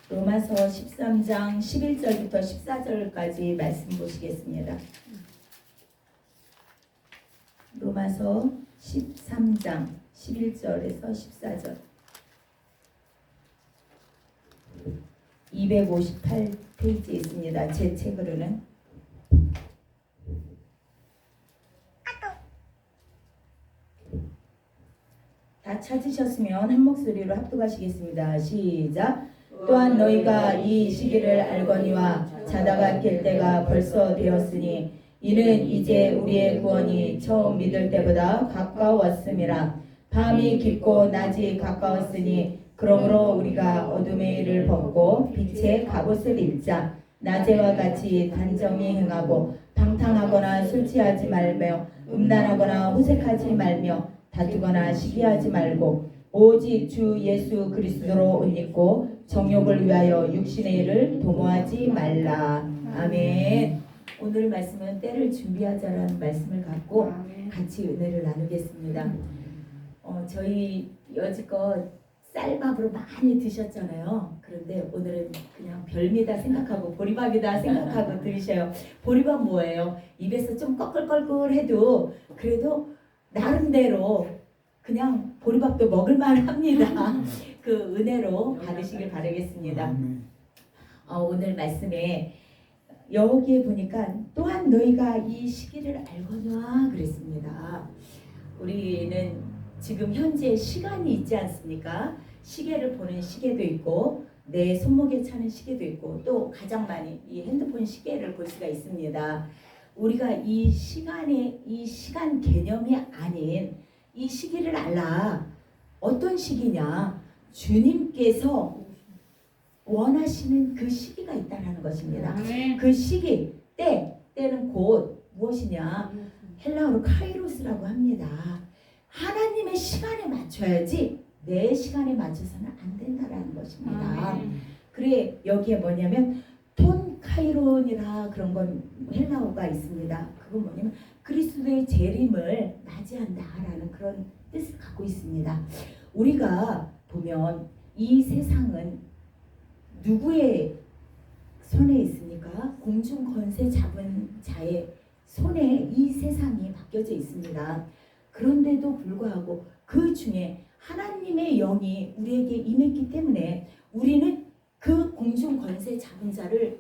로마서 13장 11절부터 14절까지 말씀 보시겠습니다. 로마서 13장 11절에서 14절 258페이지에 있습니다. 제 책으로는. 다 찾으셨으면 한 목소리로 합독하시겠습니다. 시작. 또한 너희가 이 시기를 알거니와 자다가 깰 때가 벌써 되었으니 이는 이제 우리의 구원이 처음 믿을 때보다 가까웠음이라. 밤이 깊고 낮이 가까웠으니 그러므로 우리가 어둠의 일을 벗고 빛의 갑옷을 입자. 낮에와 같이 단정히 행하고 방탕하거나 술 취하지 말며 음란하거나 호색하지 말며 다투거나 시기하지 말고 오직 주 예수 그리스도로 옷 입고 정욕을 위하여 육신의 일을 도모하지 말라. 아멘. 오늘 말씀은 때를 준비하자라는 말씀을 갖고 같이 은혜를 나누겠습니다. 저희 여지껏 쌀밥으로 많이 드셨잖아요. 그런데 오늘은 그냥 별미다 생각하고 보리밥이다 생각하고 들으셔요. 보리밥 뭐예요? 입에서 좀 꺼끌꺼끌해도 그래도 나름대로 그냥 보리밥도 먹을만 합니다. 그 은혜로 받으시길 바라겠습니다. 오늘 말씀에 여기에 보니까 또한 너희가 이 시기를 알거니와 그랬습니다. 우리는 지금 현재 시간이 있지 않습니까? 시계를 보는 시계도 있고 내 손목에 차는 시계도 있고 또 가장 많이 이 핸드폰 시계를 볼 수가 있습니다. 우리가 이 시간 개념이 아닌 이 시기를 알라. 어떤 시기냐? 주님께서 원하시는 그 시기가 있다는 것입니다. 그 시기, 때는 곧 무엇이냐? 헬라어로 카이로스라고 합니다. 하나님의 시간에 맞춰야지 내 시간에 맞춰서는 안 된다라는 것입니다. 그래 여기에 뭐냐면 톤 카이론이라 그런 건 헬라어가 있습니다. 그건 뭐냐면 그리스도의 재림을 맞이한다라는 그런 뜻을 갖고 있습니다. 우리가 보면 이 세상은 누구의 손에 있습니까? 공중 권세 잡은 자의 손에 이 세상이 맡겨져 있습니다. 그런데도 불구하고 그 중에 하나님의 영이 우리에게 임했기 때문에 우리는 그 공중 권세 잡은 자를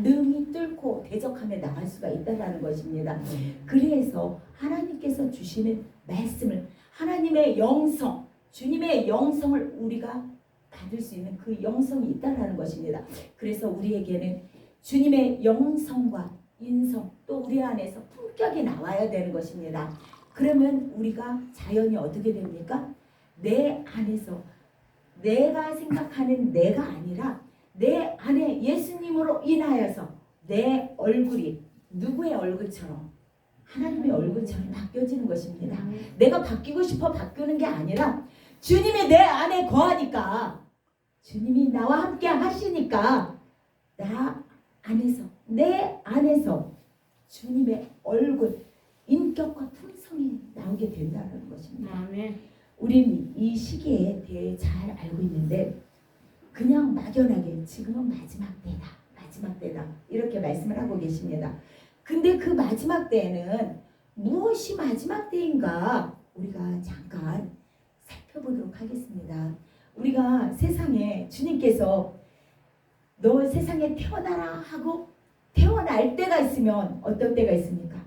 능히 뚫고 대적하며 나갈 수가 있다는 것입니다. 그래서 하나님께서 주시는 말씀을 하나님의 영성, 주님의 영성을 우리가 받을 수 있는 그 영성이 있다는 것입니다. 그래서 우리에게는 주님의 영성과 인성 또 우리 안에서 품격이 나와야 되는 것입니다. 그러면 우리가 자연히 어떻게 됩니까? 내 안에서 내가 생각하는 내가 아니라 내 안에 예수님으로 인하여서 내 얼굴이 누구의 얼굴처럼 하나님의 얼굴처럼 바뀌어지는 것입니다. 내가 바뀌고 싶어 바뀌는 게 아니라 주님이 내 안에 거하니까 주님이 나와 함께 하시니까 내 안에서 주님의 얼굴 인격과 품성이 나오게 된다는 것입니다. 아멘. 우리는 이 시기에 대해 잘 알고 있는데 그냥 막연하게 지금은 마지막 때다 이렇게 말씀을 하고 계십니다. 근데 그 마지막 때에는 무엇이 마지막 때인가 우리가 잠깐 살펴보도록 하겠습니다. 우리가 세상에 주님께서 너 세상에 태어나라 하고 태어날 때가 있으면 어떤 때가 있습니까?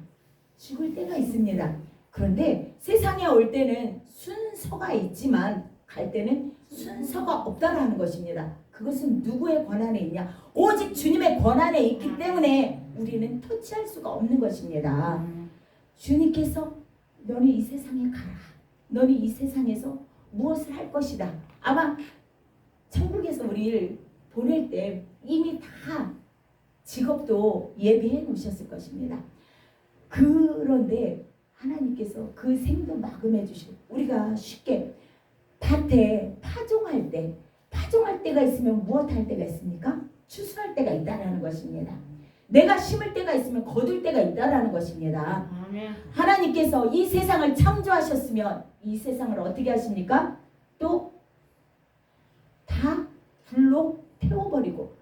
죽을 때가 있습니다. 그런데 세상에 올 때는 순서가 있지만 갈 때는 순서가 없다라는 것입니다. 그것은 누구의 권한에 있냐? 오직 주님의 권한에 있기 때문에 우리는 터치할 수가 없는 것입니다. 주님께서 너는 이 세상에 가라. 너는 이 세상에서 무엇을 할 것이다. 아마 천국에서 우리를 보낼 때 이미 다 직업도 예비해 놓으셨을 것입니다. 그런데 하나님께서 그 생도 마감해 주시고 우리가 쉽게 밭에 파종할 때가 있으면 무엇 할 때가 있습니까? 추수할 때가 있다라는 것입니다. 내가 심을 때가 있으면 거둘 때가 있다라는 것입니다. 하나님께서 이 세상을 창조하셨으면 이 세상을 어떻게 하십니까? 또 다 불로 태워버리고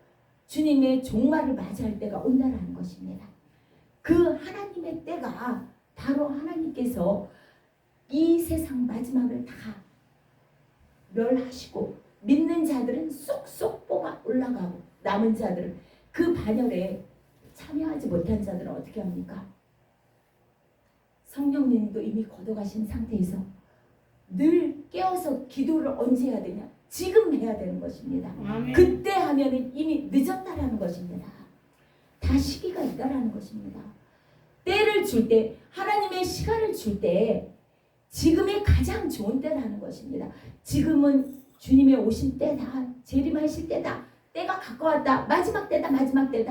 주님의 종말을 맞이할 때가 온다라는 것입니다. 그 하나님의 때가 바로 하나님께서 이 세상 마지막을 다 멸하시고 믿는 자들은 쏙쏙 뽑아 올라가고 남은 자들은 그 반열에 참여하지 못한 자들은 어떻게 합니까? 성령님도 이미 걷어가신 상태에서 늘 깨어서 기도를 언제 해야 되냐? 지금 해야 되는 것입니다. 아멘. 그때 하면은 이미 늦었다라는 것입니다. 다 시기가 있다라는 것입니다. 때를 줄 때, 하나님의 시간을 줄 때 지금이 가장 좋은 때라는 것입니다. 지금은 주님의 오신 때다, 재림하실 때다, 때가 가까웠다, 마지막 때다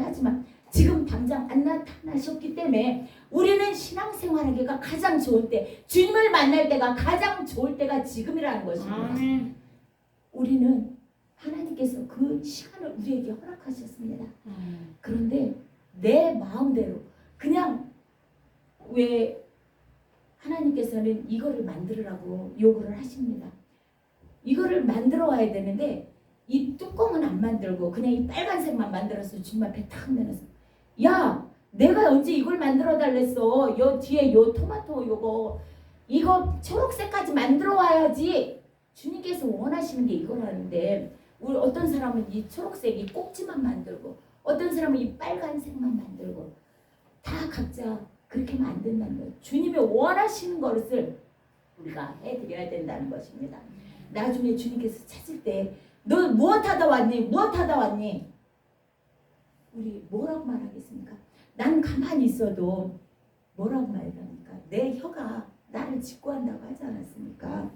하지만 지금 당장 안 나타나셨기 때문에 우리는 신앙생활하기가 가장 좋은 때, 주님을 만날 때가 가장 좋을 때가 지금이라는 것입니다. 아멘. 우리는 하나님께서 그 시간을 우리에게 허락하셨습니다. 그런데 내 마음대로 그냥 왜 하나님께서는 이거를 만들으라고 요구를 하십니다. 이거를 만들어 와야 되는데 이 뚜껑은 안 만들고 그냥 이 빨간색만 만들어서 주님 앞에 탁 내놔서, 야, 내가 언제 이걸 만들어 달랬어. 요 뒤에 요 토마토 요거 이거 초록색까지 만들어 와야지. 주님께서 원하시는 게 이거라는데 우리 어떤 사람은 이 초록색 이 꼭지만 만들고 어떤 사람은 이 빨간색만 만들고 다 각자 그렇게 하면 안 된다는 거예요. 주님이 원하시는 것을 우리가 해드려야 된다는 것입니다. 나중에 주님께서 찾을 때 너 무엇하다 왔니? 무엇하다 왔니? 우리 뭐라고 말하겠습니까? 난 가만히 있어도 뭐라고 말합니까? 내 혀가 나를 직구한다고 하지 않았습니까?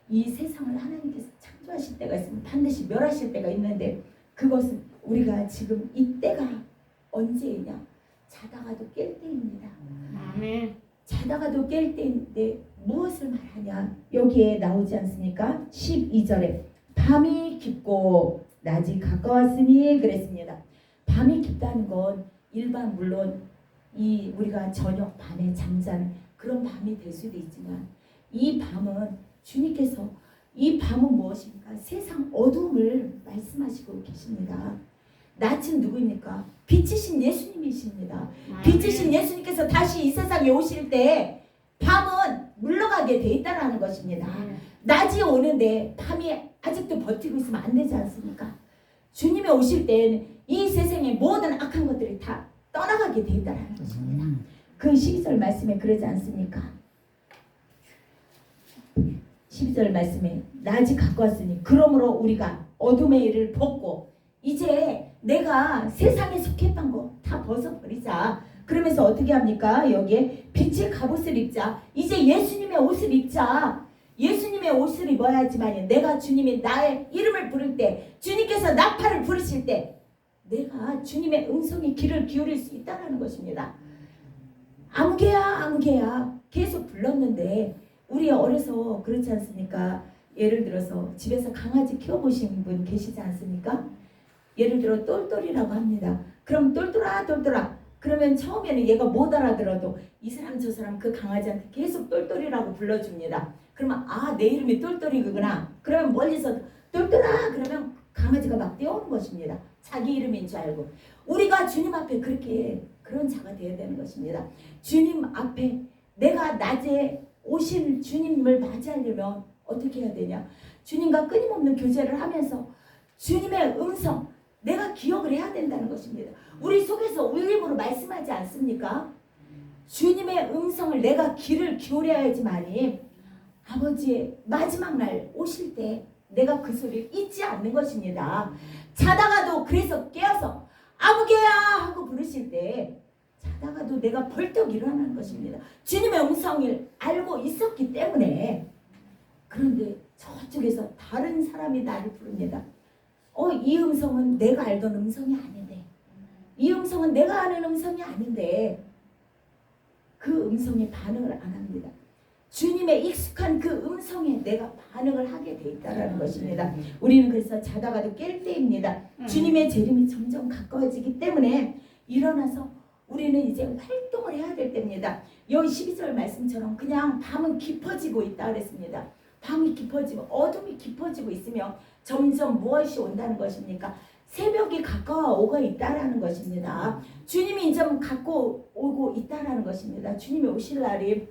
이 세상을 하나님께서 창조하실 때가 있으면 반드시 멸하실 때가 있는데 그것은 우리가 지금 이때가 언제이냐? 자다가도 깰 때입니다. 아멘. 자다가도 깰 때인데 무엇을 말하냐? 여기에 나오지 않습니까? 12절에 밤이 깊고 낮이 가까웠으니 그랬습니다. 밤이 깊다는 건 일반 물론 이 우리가 저녁 밤에 잠자는 그런 밤이 될 수도 있지만 이 밤은 주님께서 이 밤은 무엇입니까? 세상 어둠을 말씀하시고 계십니다. 낯은 누구입니까? 빛이신 예수님이십니다. 빛이신 예수님께서 다시 이 세상에 오실 때 밤은 물러가게 돼 있다는 것입니다. 낮이 오는데 밤이 아직도 버티고 있으면 안 되지 않습니까? 주님이 오실 때는 이 세상의 모든 악한 것들이 다 떠나가게 돼 있다는 것입니다. 그 12절 말씀에 그러지 않습니까? 12절 말씀에 낮이 가까웠으니 그러므로 우리가 어둠의 일을 벗고 이제 내가 세상에 속했던 거 다 벗어버리자. 그러면서 어떻게 합니까? 여기에 빛의 갑옷을 입자. 이제 예수님의 옷을 입자. 예수님의 옷을 입어야지만 내가 주님이 나의 이름을 부를 때 주님께서 나팔을 부르실 때 내가 주님의 음성에 귀를 기울일 수 있다는 것입니다. 아무개야 계속 불렀는데 우리 어려서 그렇지 않습니까? 예를 들어서 집에서 강아지 키워보신 분 계시지 않습니까? 예를 들어 똘똘이라고 합니다. 그럼 똘똘아 그러면 처음에는 얘가 못 알아들어도 이 사람 저 사람 그 강아지한테 계속 똘똘이라고 불러줍니다. 그러면 아, 내 이름이 똘똘이구나. 그러면 멀리서 똘똘아 그러면 강아지가 막 뛰어오는 것입니다. 자기 이름인 줄 알고. 우리가 주님 앞에 그렇게 그런 자가 되어야 되는 것입니다. 주님 앞에 내가 낮에 오실 주님을 맞이하려면 어떻게 해야 되냐? 주님과 끊임없는 교제를 하면서 주님의 음성 내가 기억을 해야 된다는 것입니다. 우리 속에서 울림으로 말씀하지 않습니까? 주님의 음성을 내가 귀를 기울여야지만이 아버지의 마지막 날 오실 때 내가 그 소리를 잊지 않는 것입니다. 자다가도 그래서 깨어서 아무개야 하고 부르실 때 자다가도 내가 벌떡 일어나는 것입니다. 주님의 음성을 알고 있었기 때문에. 그런데 저쪽에서 다른 사람이 나를 부릅니다. 이 음성은 내가 알던 음성이 아닌데, 이 음성은 내가 아는 음성이 아닌데 그 음성에 반응을 안 합니다. 주님의 익숙한 그 음성에 내가 반응을 하게 돼 있다는 것입니다. 우리는 그래서 자다가도 깰 때입니다. 주님의 재림이 점점 가까워지기 때문에 일어나서 우리는 이제 활동을 해야 될 때입니다. 여기 12절 말씀처럼 그냥 밤은 깊어지고 있다 그랬습니다. 밤이 깊어지고 어둠이 깊어지고 있으며 점점 무엇이 온다는 것입니까? 새벽이 가까워오고 있다라는 것입니다. 주님이 이제 갖고 오고 있다라는 것입니다. 주님이 오실 날이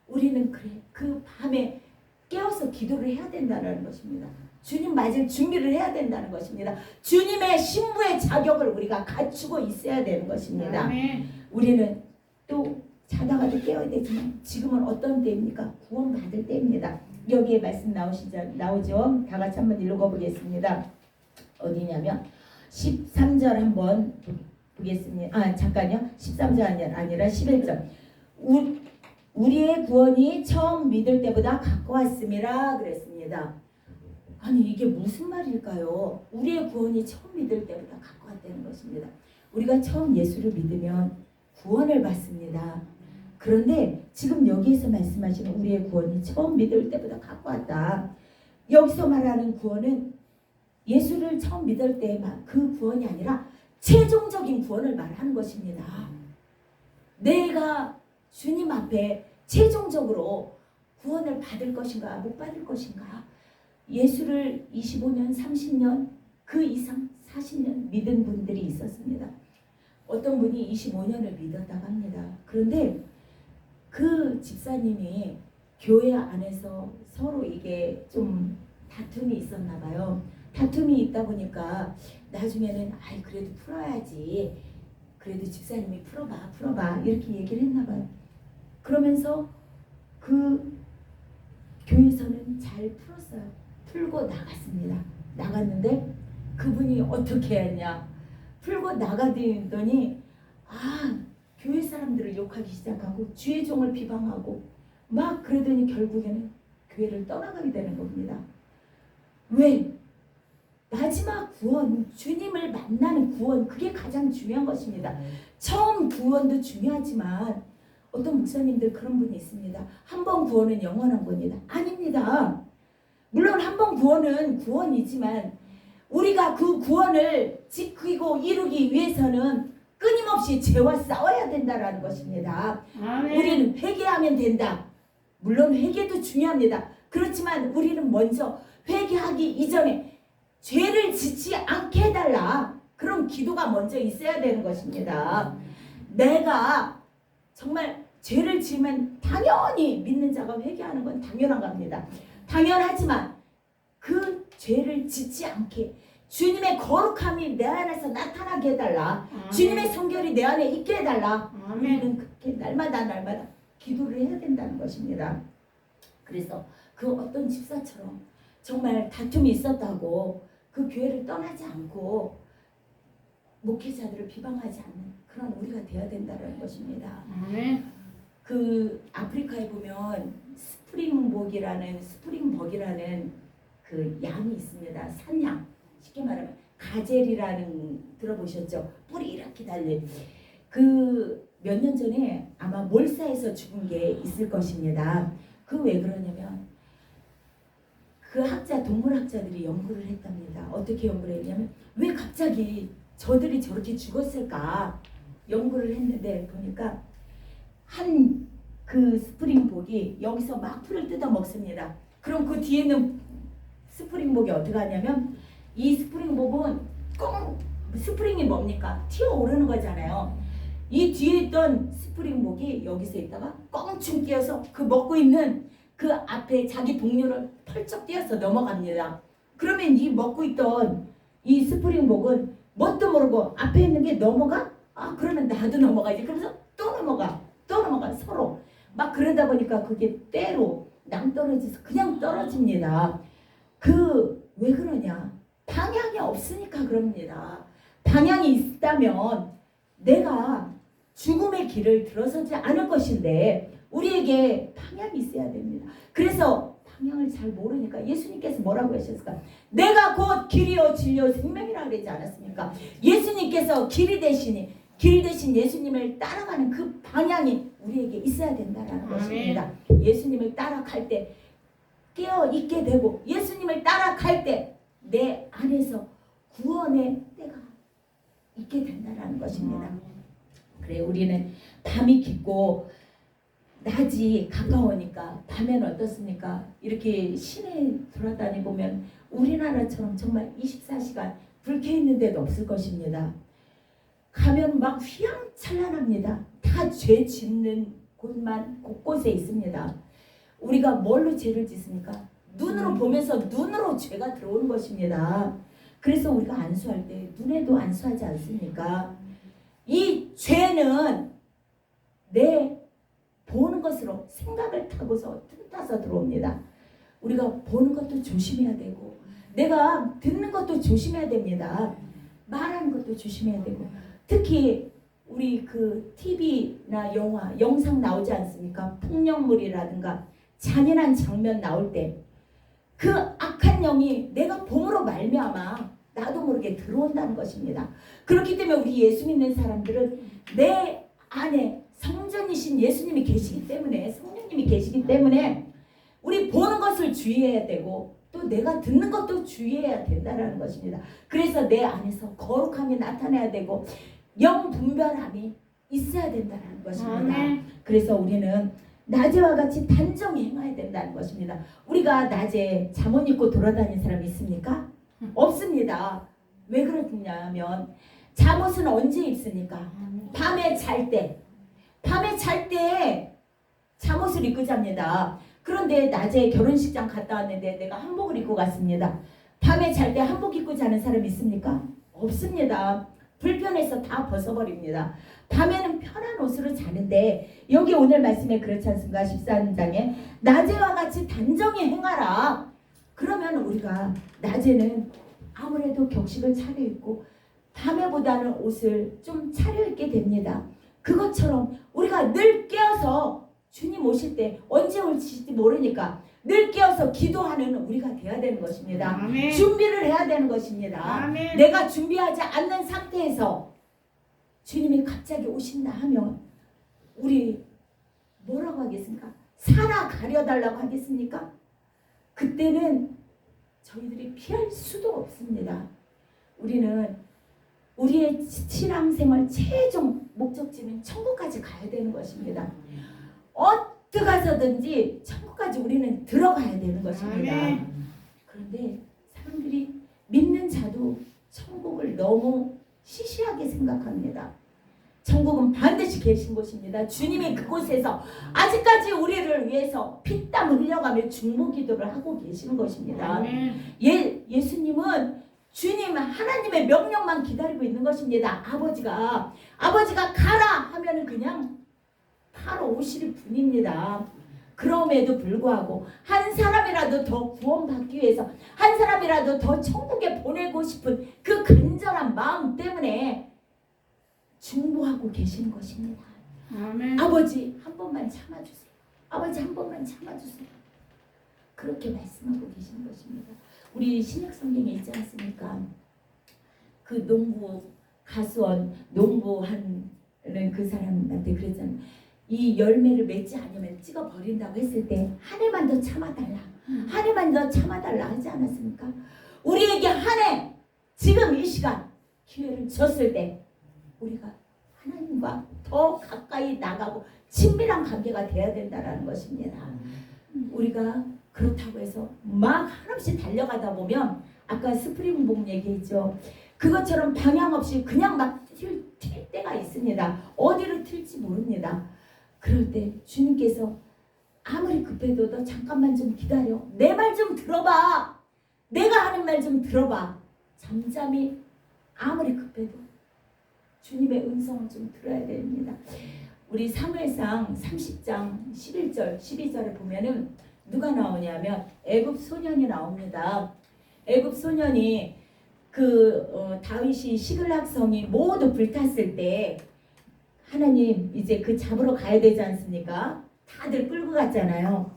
우리는 그래 그 밤에 깨어서 기도를 해야 된다는 것입니다. 주님 맞을 준비를 해야 된다는 것입니다. 주님의 신부의 자격을 우리가 갖추고 있어야 되는 것입니다. 아멘. 우리는 또 자다가도 깨어야 되지만 지금은 어떤 때입니까? 구원받을 때입니다. 여기에 말씀 나오죠. 다 같이 한번 읽어보겠습니다. 어디냐면 13절 한번 보겠습니다. 잠깐요. 13절 아니라 11절. 우리의 구원이 처음 믿을 때보다 가까웠음이라 그랬습니다. 아니 이게 무슨 말일까요? 우리의 구원이 처음 믿을 때보다 가까웠다는 것입니다. 우리가 처음 예수를 믿으면 구원을 받습니다. 그런데 지금 여기에서 말씀하시는 우리의 구원이 처음 믿을 때보다 가까웠다. 여기서 말하는 구원은 예수를 처음 믿을 때만 그 구원이 아니라 최종적인 구원을 말하는 것입니다. 내가 주님 앞에 최종적으로 구원을 받을 것인가 못 받을 것인가, 예수를 25년 30년 그 이상 40년 믿은 분들이 있었습니다. 어떤 분이 25년을 믿었다고 합니다. 그런데 그 집사님이 교회 안에서 서로 이게 좀 다툼이 있었나 봐요. 다툼이 있다 보니까 나중에는 아이 그래도 풀어야지, 그래도 집사님이 풀어봐 이렇게 얘기를 했나 봐요. 그러면서 그 교회에서는 잘 풀었어요. 풀고 나갔습니다. 나갔는데 그분이 어떻게 했냐, 풀고 나가더니 교회 사람들을 욕하기 시작하고 주의 종을 비방하고 막 그러더니 결국에는 교회를 떠나가게 되는 겁니다. 왜? 마지막 구원, 주님을 만나는 구원, 그게 가장 중요한 것입니다. 처음 구원도 중요하지만 어떤 목사님들 그런 분이 있습니다. 한 번 구원은 영원한 겁니다. 아닙니다. 물론 한 번 구원은 구원이지만 우리가 그 구원을 지키고 이루기 위해서는 끊임없이 죄와 싸워야 된다는 것입니다. 아멘. 우리는 회개하면 된다. 물론 회개도 중요합니다. 그렇지만 우리는 먼저 회개하기 이전에 죄를 짓지 않게 해달라, 그런 기도가 먼저 있어야 되는 것입니다. 내가 정말 죄를 지으면 당연히 믿는 자가 회개하는 건 당연한 겁니다. 당연하지만 그 죄를 짓지 않게 주님의 거룩함이 내 안에서 나타나게 해달라. 아멘. 주님의 성결이 내 안에 있게 해달라. 아멘. 우리는 그렇게 날마다 기도를 해야 된다는 것입니다. 그래서 그 어떤 집사처럼 정말 다툼이 있었다고 그 교회를 떠나지 않고 목회자들을 비방하지 않는 그런 우리가 되어야 된다는 것입니다. 아멘. 그 아프리카에 보면 스프링복이라는 그 양이 있습니다. 산양. 쉽게 말하면 가젤이라는, 들어보셨죠? 뿔이 이렇게 달린. 그 몇 년 전에 아마 몰사에서 죽은 게 있을 것입니다. 그 왜 그러냐면 그 동물학자들이 연구를 했답니다. 어떻게 연구를 했냐면 왜 갑자기 저들이 저렇게 죽었을까 연구를 했는데 보니까 한 그 스프링복이 여기서 막 풀을 뜯어 먹습니다. 그럼 그 뒤에 있는 스프링복이 어떻게 하냐면 이 스프링복은 스프링이 뭡니까? 튀어오르는 거잖아요. 이 뒤에 있던 스프링복이 여기서 있다가 껑충 뛰어서 그 먹고 있는 그 앞에 자기 동료를 펄쩍 뛰어서 넘어갑니다. 그러면 이 먹고 있던 이 스프링복은 뭣도 모르고 앞에 있는 게 넘어가? 그러면 나도 넘어가야지. 그래서 또 넘어가 서로 막 그러다 보니까 그게 때로 낭떠러져서 그냥 떨어집니다. 왜 그러냐? 방향이 없으니까 그럽니다. 방향이 있다면 내가 죽음의 길을 들어서지 않을 것인데 우리에게 방향이 있어야 됩니다. 그래서 방향을 잘 모르니까 예수님께서 뭐라고 하셨을까? 내가 곧 길이요 진리요 생명이라 그러지 않았습니까? 예수님께서 길 대신 예수님을 따라가는 그 방향이 우리에게 있어야 된다는 것입니다. 예수님을 따라갈 때 깨어 있게 되고 예수님을 따라갈 때 내 안에서 구원의 때가 있게 된다는 것입니다. 그래, 우리는 밤이 깊고 낮이 가까우니까 밤에는 어떻습니까? 이렇게 시내 돌아다니 보면 우리나라처럼 정말 24시간 불 켜 있는 데도 없을 것입니다. 가면 막 휘황찬란합니다. 다 죄 짓는 곳만 곳곳에 있습니다. 우리가 뭘로 죄를 짓습니까? 눈으로 보면서 눈으로 죄가 들어오는 것입니다. 그래서 우리가 안수할 때 눈에도 안수하지 않습니까? 이 죄는 내 보는 것으로 생각을 타고서 틈타서 들어옵니다. 우리가 보는 것도 조심해야 되고 내가 듣는 것도 조심해야 됩니다. 말하는 것도 조심해야 되고 특히 우리 그 TV나 영화, 영상 나오지 않습니까? 폭력물이라든가 잔인한 장면 나올 때 그 악한 영이 내가 봄으로 말미암아 나도 모르게 들어온다는 것입니다. 그렇기 때문에 우리 예수 믿는 사람들은 내 안에 성전이신 예수님이 계시기 때문에 성령님이 계시기 때문에 우리 보는 것을 주의해야 되고 또 내가 듣는 것도 주의해야 된다는 것입니다. 그래서 내 안에서 거룩함이 나타나야 되고 영 분별함이 있어야 된다는 것입니다. 그래서 우리는 낮에와 같이 단정히 행해야 된다는 것입니다. 우리가 낮에 잠옷 입고 돌아다니는 사람이 있습니까? 없습니다. 왜 그러냐면 잠옷은 언제 입습니까? 밤에 잘 때. 밤에 잘 때 잠옷을 입고 잡니다. 그런데 낮에 결혼식장 갔다 왔는데 내가 한복을 입고 갔습니다. 밤에 잘 때 한복 입고 자는 사람 있습니까? 없습니다. 불편해서 다 벗어버립니다. 밤에는 편한 옷으로 자는데 여기 오늘 말씀에 그렇지 않습니까? 14장에 낮에와 같이 단정히 행하라. 그러면 우리가 낮에는 아무래도 격식을 차려입고 밤에보다는 옷을 좀 차려입게 됩니다. 그것처럼 우리가 늘 깨어서 주님 오실 때 언제 올지 모르니까 늘 깨어서 기도하는 우리가 돼야 되는 것입니다. 아멘. 준비를 해야 되는 것입니다. 아멘. 내가 준비하지 않는 상태에서 주님이 갑자기 오신다 하면 우리 뭐라고 하겠습니까? 사나 가려달라고 하겠습니까? 그때는 저희들이 피할 수도 없습니다. 우리는 우리의 신앙생활 최종 목적지는 천국까지 가야 되는 것입니다. 어떻게 가서든지 천국까지 우리는 들어가야 되는 것입니다. 아멘. 그런데 사람들이 믿는 자도 천국을 너무 시시하게 생각합니다. 천국은 반드시 계신 곳입니다. 주님이 그곳에서 아직까지 우리를 위해서 피땀 흘려가며 중보기도를 하고 계시는 것입니다. 아멘. 예수님은 주님 하나님의 명령만 기다리고 있는 것입니다. 아버지가 가라 하면은 그냥 바로 오실 분입니다. 그럼에도 불구하고 한 사람이라도 더 구원받기 위해서 한 사람이라도 더 천국에 보내고 싶은 그 간절한 마음 때문에 중보하고 계시는 것입니다. 아멘. 아버지 한 번만 참아주세요. 아버지 한 번만 참아주세요. 그렇게 말씀하고 계시는 것입니다. 우리 신약 성경에 있지 않습니까? 그 농부 가수원 농부하는 그 사람한테 그랬잖아요. 이 열매를 맺지 않으면 찍어 버린다고 했을 때 한 해만 더 참아달라. 한 해만 더 참아달라 하지 않았습니까? 우리에게 한 해 지금 이 시간 기회를 줬을 때 우리가 하나님과 더 가까이 나가고 친밀한 관계가 돼야 된다는 것입니다. 우리가 그렇다고 해서 막 한없이 달려가다 보면 아까 스프링복 얘기했죠. 그것처럼 방향 없이 그냥 막 튈 때가 있습니다. 어디로 튈지 모릅니다. 그럴 때 주님께서 아무리 급해도 너 잠깐만 좀 기다려. 내 말 좀 들어봐. 내가 하는 말 좀 들어봐. 잠잠히 아무리 급해도 주님의 음성을 좀 들어야 됩니다. 우리 사무엘상 30장 11절 12절에 보면은 누가 나오냐면 애굽 소년이 나옵니다. 애굽 소년이 다윗이 시글락 성이 모두 불탔을 때 하나님 이제 그 잡으러 가야 되지 않습니까? 다들 끌고 갔잖아요.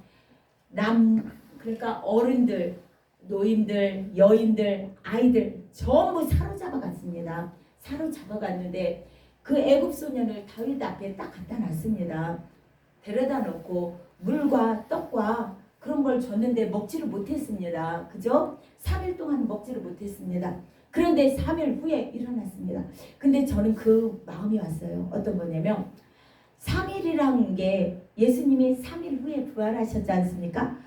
그러니까 어른들, 노인들, 여인들, 아이들 전부 사로잡아 갔습니다. 사로잡아 갔는데 그 애굽 소년을 다윗 앞에 딱 갖다 놨습니다. 데려다 놓고 물과 떡과 그런 걸 줬는데 먹지를 못했습니다. 그죠? 3일 동안 먹지를 못했습니다. 그런데 3일 후에 일어났습니다. 근데 저는 그 마음이 왔어요. 어떤 거냐면 3일이라는 게 예수님이 3일 후에 부활하셨지 않습니까?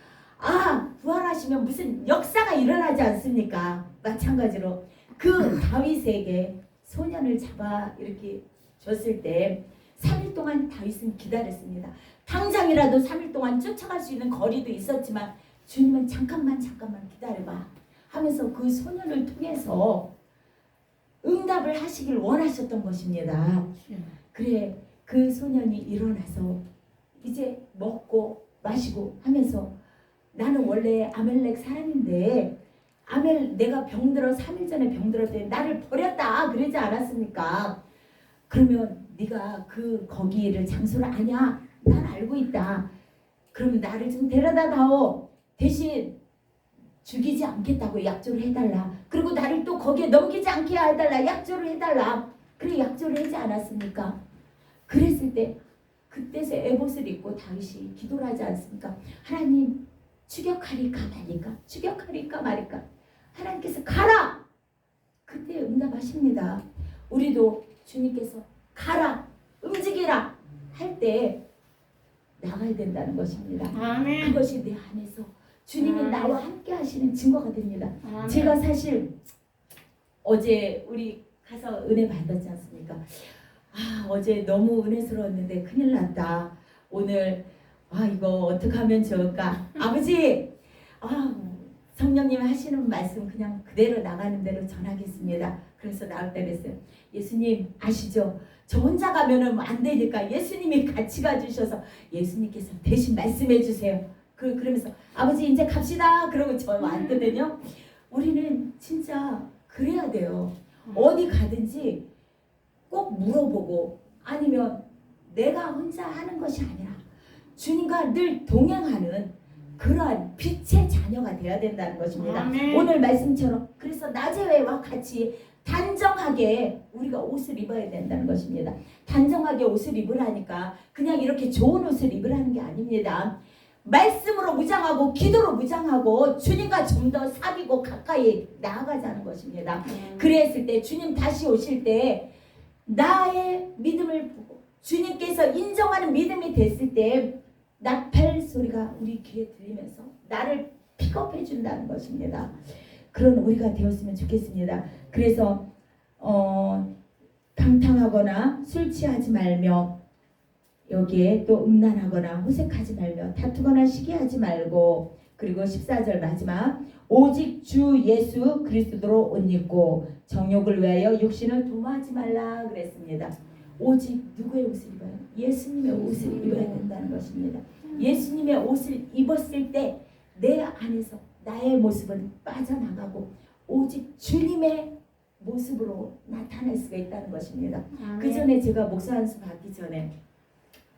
부활하시면 무슨 역사가 일어나지 않습니까? 마찬가지로 그 다윗에게 소년을 잡아 이렇게 줬을 때 3일 동안 다윗은 기다렸습니다. 당장이라도 3일 동안 쫓아갈 수 있는 거리도 있었지만 주님은 잠깐만 기다려봐 하면서 그 소년을 통해서 응답을 하시길 원하셨던 것입니다. 그래 그 소년이 일어나서 이제 먹고 마시고 하면서 나는 원래 아멜렉 사람인데 내가 병들어 3일 전에 병들었더니 나를 버렸다 그러지 않았습니까? 그러면 네가 거기를 장소를 아냐? 난 알고 있다. 그럼 나를 좀 데려다 다오. 대신 죽이지 않겠다고 약조를 해달라. 그리고 나를 또 거기에 넘기지 않게 해달라. 약조를 해달라. 그래 약조를 하지 않았습니까? 그랬을 때 그때서 에봇을 입고 다윗이 기도를 하지 않습니까? 하나님 추격하리까 말리까? 추격하리까 말일까? 하나님께서 가라! 그때 응답하십니다. 우리도 주님께서 가라! 움직이라! 할 때 나가야 된다는 것입니다. 아멘. 그것이 내 안에서 주님이 나와 함께 하시는 증거가 됩니다. 아멘. 제가 사실 어제 우리 가서 은혜 받았지 않습니까? 어제 너무 은혜스러웠는데 큰일 났다. 오늘 이거 어떻게 하면 좋을까? 아버지! 성령님 하시는 말씀 그냥 그대로 나가는 대로 전하겠습니다. 그래서 나올 때 그랬어요. 예수님 아시죠? 저 혼자 가면은 안 되니까 예수님이 같이 가주셔서 예수님께서 대신 말씀해 주세요. 그러면서 아버지 이제 갑시다. 그러고 저 왔거든요. 우리는 진짜 그래야 돼요. 어디 가든지 꼭 물어보고 아니면 내가 혼자 하는 것이 아니라 주님과 늘 동행하는 그러한 빛의 자녀가 되어야 된다는 것입니다. 아멘. 오늘 말씀처럼 그래서 나제외와 같이 단정하게 우리가 옷을 입어야 된다는 것입니다. 단정하게 옷을 입으라니까 그냥 이렇게 좋은 옷을 입으라는 게 아닙니다. 말씀으로 무장하고 기도로 무장하고 주님과 좀 더 사귀고 가까이 나아가자는 것입니다. 그랬을 때 주님 다시 오실 때 나의 믿음을 보고 주님께서 인정하는 믿음이 됐을 때 나팔 소리가 우리 귀에 들리면서 나를 픽업해 준다는 것입니다. 그런 우리가 되었으면 좋겠습니다. 그래서 방탕하거나 술 취하지 말며 여기에 또 음란하거나 호색하지 말며 다투거나 시기하지 말고 그리고 14절 마지막 오직 주 예수 그리스도로 옷 입고 정욕을 위하여 육신을 도모하지 말라 그랬습니다. 오직 누구의 옷을 입어요? 예수님의 옷을 입어야 된다는 것입니다. 예수님의 옷을 입었을 때 내 안에서 나의 모습은 빠져나가고 오직 주님의 모습으로 나타날 수가 있다는 것입니다. 그 전에 제가 목사 안수 받기 전에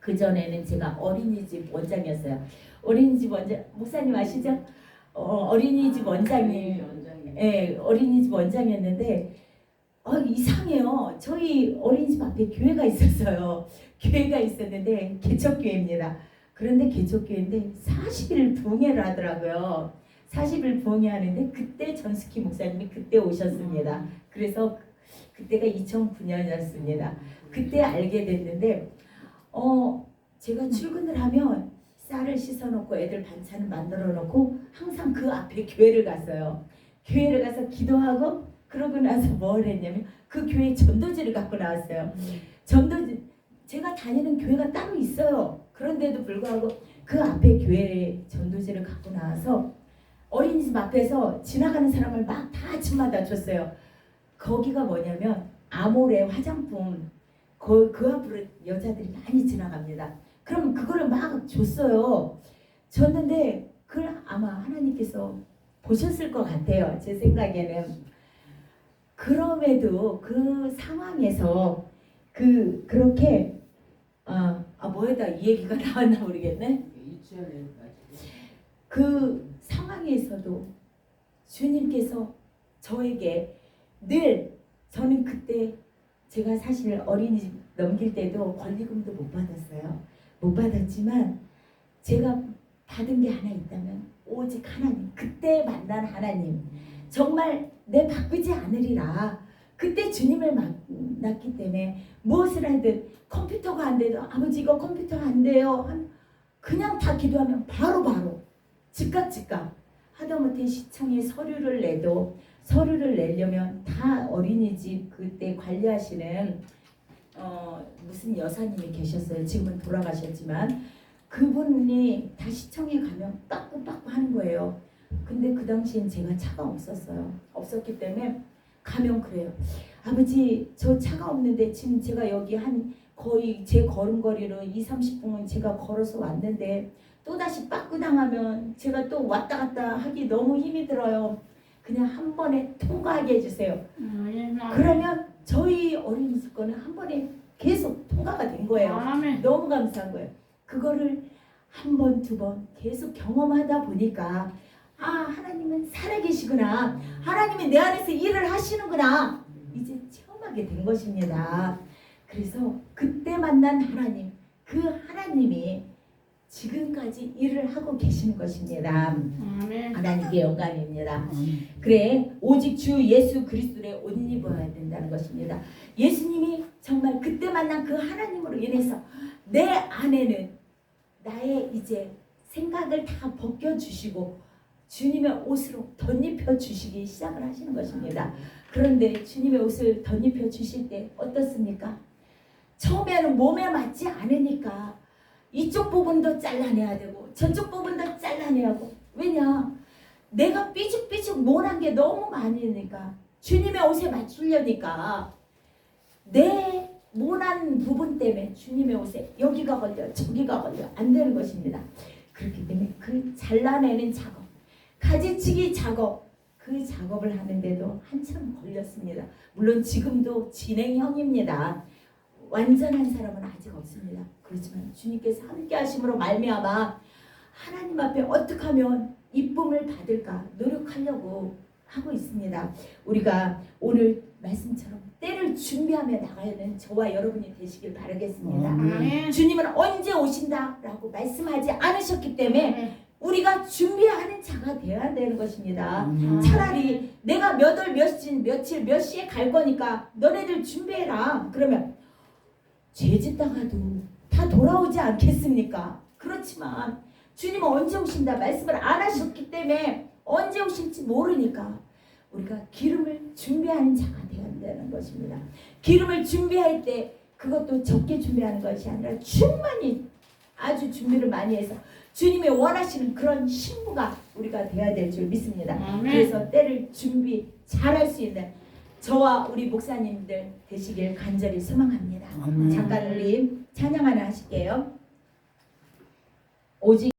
그 전에는 제가 어린이집 원장이었어요. 어린이집 원장 목사님 아시죠? 어린이집 원장님, 어린이집 원장이었는데 이상해요. 저희 어린이집 앞에 교회가 있었어요. 교회가 있었는데 개척교회입니다. 그런데 개척교회인데 40일 부흥회를 하더라고요. 40일 부흥회 하는데 그때 전스키 목사님이 그때 오셨습니다. 그래서 그때가 2009년이었습니다. 그때 알게 됐는데 제가 출근을 하면 쌀을 씻어놓고 애들 반찬을 만들어 놓고 항상 그 앞에 교회를 갔어요. 교회를 가서 기도하고 그러고 나서 뭘 했냐면 그 교회 전도지를 갖고 나왔어요. 전도지 제가 다니는 교회가 따로 있어요. 그런데도 불구하고 그 앞에 교회에 전도지를 갖고 나와서 어린이집 앞에서 지나가는 사람을 막 다 아침마다 줬어요. 거기가 뭐냐면 아모레 화장품 그 앞으로 여자들이 많이 지나갑니다. 그럼 그거를 막 줬어요. 줬는데 그걸 아마 하나님께서 보셨을 것 같아요. 제 생각에는. 그럼에도 그 상황에서 그렇게 뭐에다 이 얘기가 나왔나 모르겠네. 그 상황에서도 주님께서 저에게 늘 저는 그때 제가 사실 어린이집 넘길 때도 권리금도 못 받았어요. 못 받았지만 제가 받은 게 하나 있다면 오직 하나님, 그때 만난 하나님, 정말 내 바꾸지 않으리라. 그때 주님을 만났기 때문에 무엇을 하든 컴퓨터가 안 돼도 아버지 이거 컴퓨터 안 돼요. 그냥 다 기도하면 바로 즉각 하다못해 시청에 서류를 내려면 다 어린이집 그때 관리하시는 무슨 여사님이 계셨어요. 지금은 돌아가셨지만 그분이 다 시청에 가면 빠꾸빠꾸 하는 거예요. 근데 그 당시엔 제가 차가 없었기 때문에 가면 그래요. 아버지 저 차가 없는데 지금 제가 여기 한 거의 제 걸음거리로 20-30분은 제가 걸어서 왔는데 또다시 빠꾸 당하면 제가 또 왔다 갔다 하기 너무 힘이 들어요. 그냥 한 번에 통과하게 해주세요. 그러면 저희 어린이집 거는 한 번에 계속 통과가 된 거예요. 너무 감사한 거예요. 그거를 한 번, 두 번 계속 경험하다 보니까 하나님은 살아계시구나. 하나님이 내 안에서 일을 하시는구나. 이제 체험하게 된 것입니다. 그래서 그때 만난 하나님, 그 하나님이 지금까지 일을 하고 계시는 것입니다. 하나님께 영광입니다. 그래 오직 주 예수 그리스도의 옷 입어야 된다는 것입니다. 예수님이 정말 그때 만난 그 하나님으로 인해서 내 안에는 나의 이제 생각을 다 벗겨주시고 주님의 옷으로 덧입혀 주시기 시작을 하시는 것입니다. 그런데 주님의 옷을 덧입혀 주실 때 어떻습니까? 처음에는 몸에 맞지 않으니까 이쪽 부분도 잘라내야 되고 저쪽 부분도 잘라내야 하고 왜냐? 내가 삐죽삐죽 모난 게 너무 많으니까 주님의 옷에 맞추려니까 내 모난 부분 때문에 주님의 옷에 여기가 걸려 저기가 걸려 안 되는 것입니다. 그렇기 때문에 그 잘라내는 작업, 가지치기 작업, 그 작업을 하는데도 한참 걸렸습니다. 물론 지금도 진행형입니다. 완전한 사람은 아직 없습니다. 그렇지만 주님께서 함께 하심으로 말미암아 하나님 앞에 어떻게 하면 이쁨을 받을까 노력하려고 하고 있습니다. 우리가 오늘 말씀처럼 때를 준비하며 나가야 하는 저와 여러분이 되시길 바라겠습니다. 주님은 언제 오신다라고 말씀하지 않으셨기 때문에 우리가 준비하는 자가 되어야 되는 것입니다. 차라리 내가 몇 월 며칠 몇 시에 갈 거니까 너네들 준비해라. 그러면 죄 짓다가도 다 돌아오지 않겠습니까? 그렇지만 주님은 언제 오신다 말씀을 안 하셨기 때문에 언제 오실지 모르니까 우리가 기름을 준비하는 자가 되어야 되는 것입니다. 기름을 준비할 때 그것도 적게 준비하는 것이 아니라 충만히 아주 준비를 많이 해서 주님이 원하시는 그런 신부가 우리가 되어야 될 줄 믿습니다. 그래서 때를 준비 잘할 수 있는 저와 우리 목사님들 되시길 간절히 소망합니다. 잠깐 우리 찬양 하나 하실게요. 오직